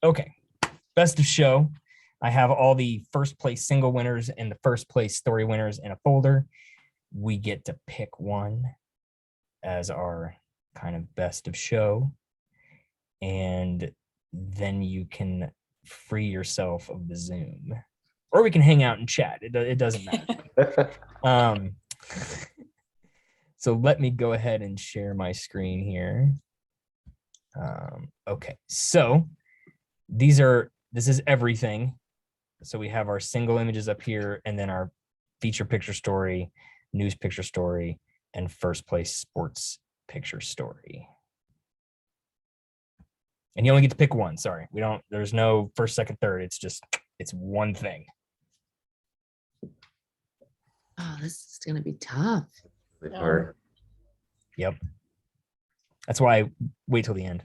Okay, best of show. I have all the first place single winners and the first place story winners in a folder. We get to pick one as our kind of best of show. And then you can free yourself of the Zoom. Or we can hang out and chat. It doesn't matter. So let me go ahead and share my screen here. Okay, so this is everything. So we have our single images up here, and then our feature picture story, news picture story, and first place sports picture story. And you only get to pick one. Sorry, there's no first, second, third. It's one thing. Oh, this is gonna be tough. Yep. That's why I wait till the end.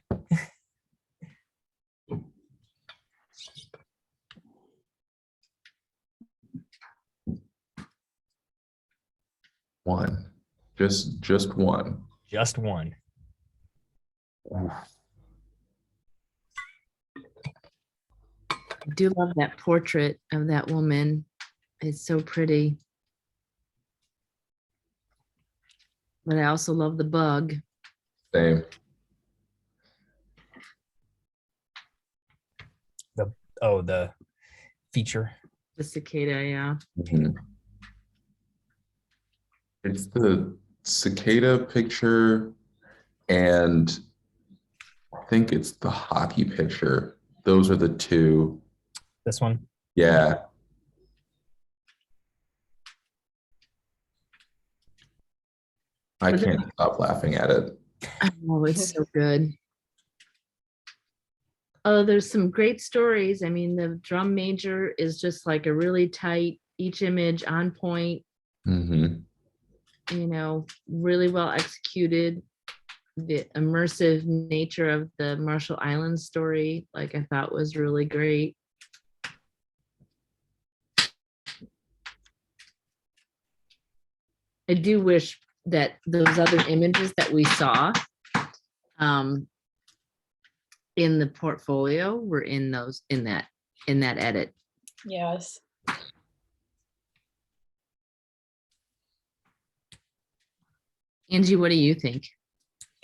One. Just one. Just one. I do love that portrait of that woman. It's so pretty. But I also love the bug. Same. The feature. The cicada, yeah. Mhm. It's the cicada picture, and I think it's the hockey picture. Those are the two. This one? Yeah. I can't stop laughing at it. Oh, it's so good. Oh, there's some great stories. I mean, the drum major is just like a really tight, each image on point, Mm-hmm. Really well executed. The immersive nature of the Marshall Islands story, like I thought was really great. I do wish that those other images that we saw in the portfolio were in that edit. Yes. Angie, what do you think?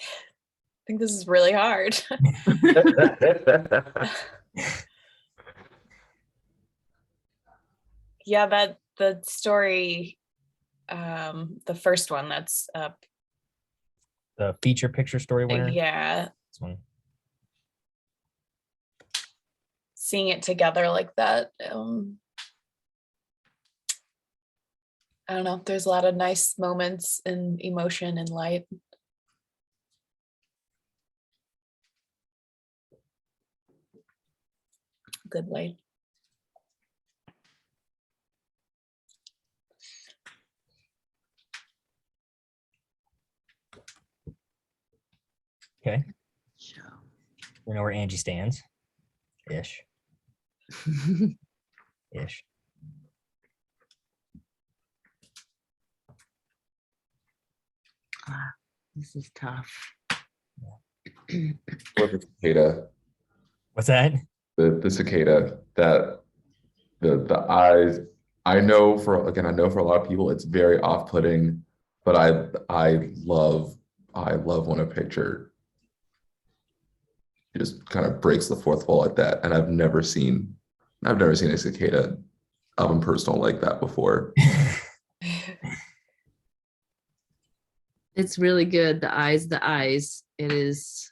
I think this is really hard. Yeah, that the story, the first one that's up. The feature picture story winner? Yeah. This one. Seeing it together like that. I don't know. There's a lot of nice moments and emotion and light. Good light. Okay. We know where Angie stands. Ish. Ish. This is tough. Or the cicada. What's that? The cicada, that the eyes. I know for a lot of people it's very off-putting, but I love when a picture just kind of breaks the fourth wall like that. And I've never seen a cicada up and personal like that before. It's really good. The eyes. It is.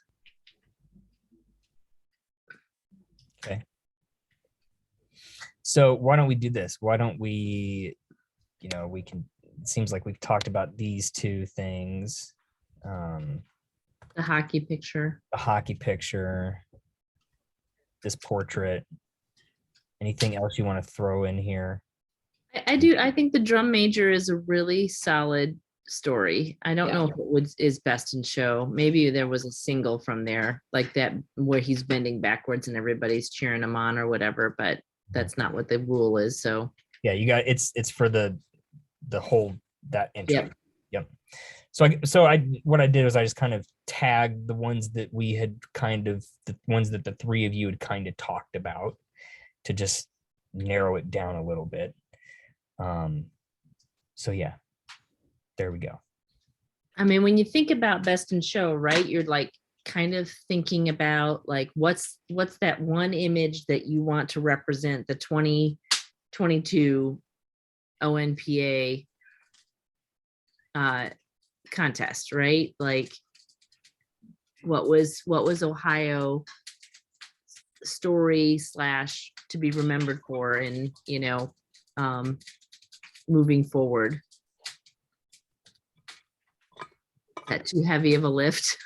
Okay. So why don't we do this? Why don't we, it seems like we've talked about these two things. The hockey picture. The hockey picture, this portrait. Anything else you want to throw in here? I do. I think the drum major is a really solid story. I don't know if it is best in show. Maybe there was a single from there like that where he's bending backwards and everybody's cheering him on or whatever, but that's not what the rule is. So yeah, you got it's for the whole that entry. Yep. what I did was I just kind of tagged the ones that the ones that the three of you had kind of talked about to just narrow it down a little bit. So yeah, there we go. I mean, when you think about best in show, right, you're like kind of thinking about like what's that one image that you want to represent the 2022 ONPA contest, right? Like what was Ohio story / to be remembered for, and moving forward. Is that too heavy of a lift?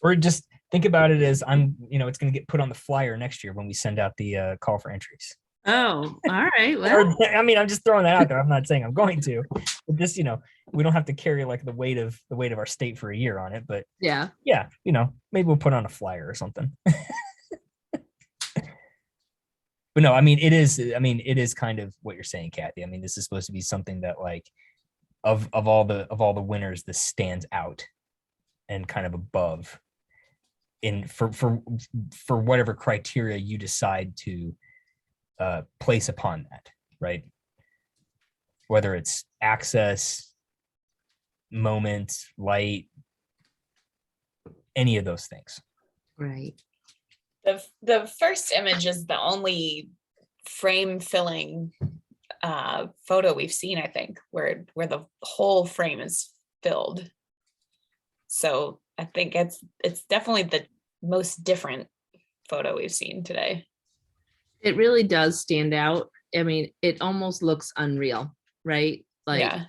Or just think about it as it's going to get put on the flyer next year when we send out the call for entries. Oh, all right. Well, I'm just throwing that out there. I'm not saying I'm going to. But just, we don't have to carry like the weight of our state for a year on it. But yeah, maybe we'll put on a flyer or something. But no, it is kind of what you're saying, Kathy. This is supposed to be something that like of all the winners, this stands out and kind of above for whatever criteria you decide to place upon that, right? Whether it's access, moment, light, any of those things. Right. The first image is the only frame filling photo we've seen, I think, where the whole frame is filled. So I think it's definitely the most different photo we've seen today. It really does stand out. It almost looks unreal, right? Like, yeah.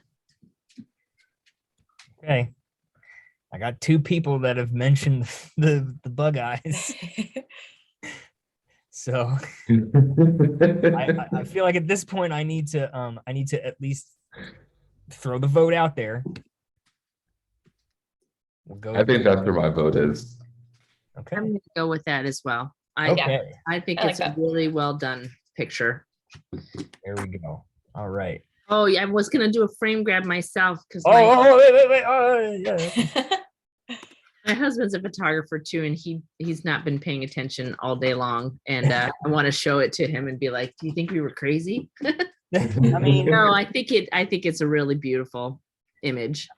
Okay. I got two people that have mentioned the bug eyes. So I feel like at this point I need to at least throw the vote out there. We'll go. I think that's where my vote is. Okay. I'm gonna go with that as well. Okay. I think I it's like a really well done picture. There we go. All right. Oh yeah, I was gonna do a frame grab myself because Wait. Oh, yeah. my husband's a photographer too, and he's not been paying attention all day long. And I want to show it to him and be like, "Do you think we were crazy?" No, I think it's a really beautiful image.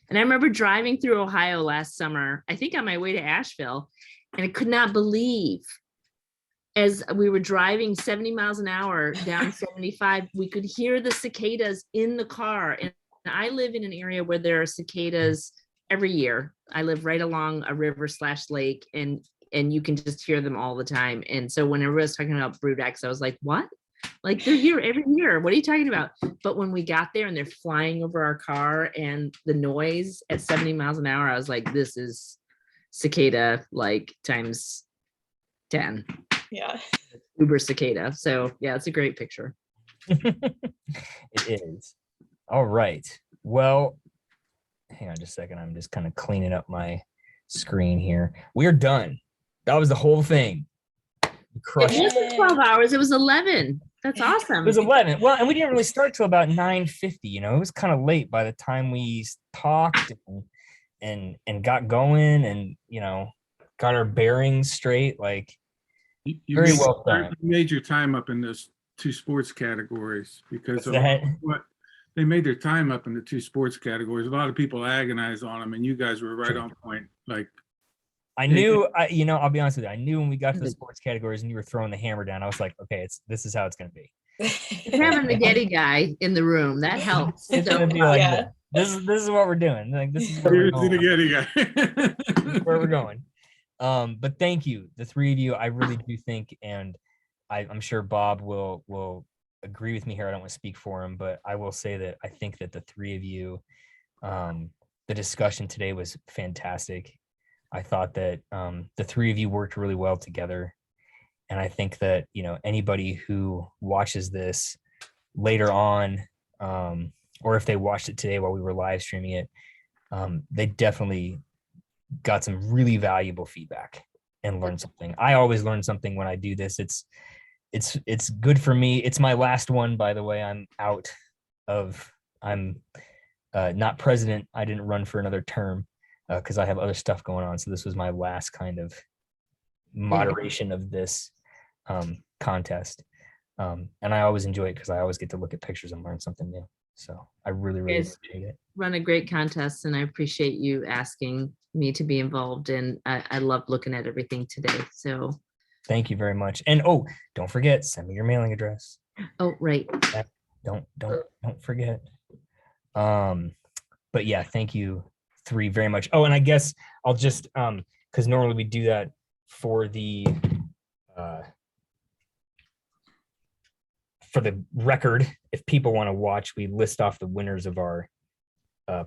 And I remember driving through Ohio last summer, I think on my way to Asheville, and I could not believe as we were driving 70 miles an hour down 75, we could hear the cicadas in the car. And I live in an area where there are cicadas every year. I live right along a river / lake, and you can just hear them all the time. And so when everybody was talking about brood X, I was like, what? Like, they're here every year. What are you talking about? But when we got there and they're flying over our car and the noise at 70 miles an hour, I was like, this is cicada like times 10. Yeah. Uber cicada. So yeah, it's a great picture. It is. All right. Well, hang on just a second. I'm just kind of cleaning up my screen here. We're done. That was the whole thing. It wasn't 12 hours. It was 11. That's awesome. It was 11. Well, and we didn't really start till about 9:50. It was kind of late by the time we talked and got going and got our bearings straight. Like, very well done. You made your time up in those two sports categories because of what they made their time up in the two sports categories. A lot of people agonize on them, and you guys were right on point. Like, I knew, I'll be honest with you. I knew when we got to the sports categories and you were throwing the hammer down, I was like, okay, this is how it's going to be. Having the Getty guy in the room, that helps. It's going to be like, this is what we're doing. Like, this is where we're going. The Getty guy. This is where we're going. But thank you, the three of you. I really do think, and I'm sure Bob will agree with me here. I don't want to speak for him, but I will say that I think that the three of you, the discussion today was fantastic. I thought that the three of you worked really well together. And I think that, anybody who watches this later on, or if they watched it today while we were live streaming it, they definitely got some really valuable feedback and learned something. I always learn something when I do this. It's good for me. It's my last one, by the way. I'm not president. I didn't run for another term because I have other stuff going on. So this was my last kind of moderation of this contest. And I always enjoy it because I always get to look at pictures and learn something new. So I really, really Yes. appreciate it. Run a great contest, and I appreciate you asking me to be involved. And I loved looking at everything today. So Thank you very much. And oh, don't forget, send me your mailing address. oh right. Don't forget. But yeah, thank you three very much. Oh, and I guess I'll just because normally we do that for the record. If people want to watch, we list off the winners of our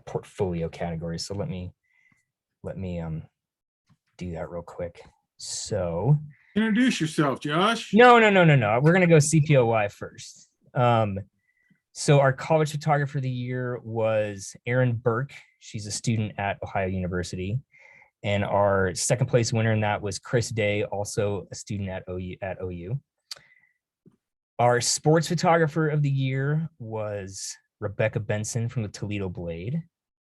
portfolio categories. So let me do that real quick. So Introduce yourself, Josh. no. We're gonna go CPOY first. So our college photographer of the year was Erin Burke. She's a student at Ohio University. And our second place winner in that was Chris Day, also a student at OU. Our sports photographer of the year was Rebecca Benson from the Toledo Blade.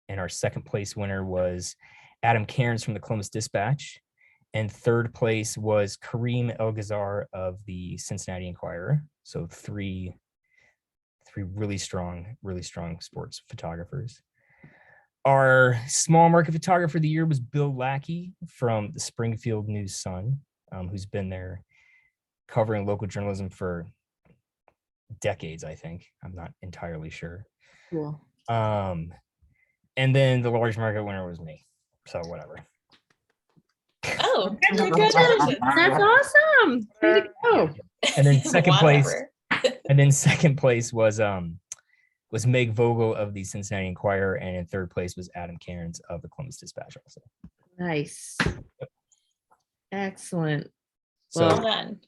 And our second place winner was Adam Cairns from the Columbus Dispatch. And third place was Kareem Elgazar of the Cincinnati Enquirer. So three really strong sports photographers. Our small market photographer of the year was Bill Lackey from the Springfield News Sun, who's been there covering local journalism for decades, I think. I'm not entirely sure. Cool. And then the large market winner was me. So whatever. Oh, congratulations. That's awesome. Way to go. And then second place. Whatever. And then second place was Meg Vogel of the Cincinnati Enquirer, and in third place was Adam Cairns of the Columbus Dispatch also. Nice. Excellent. So Well done.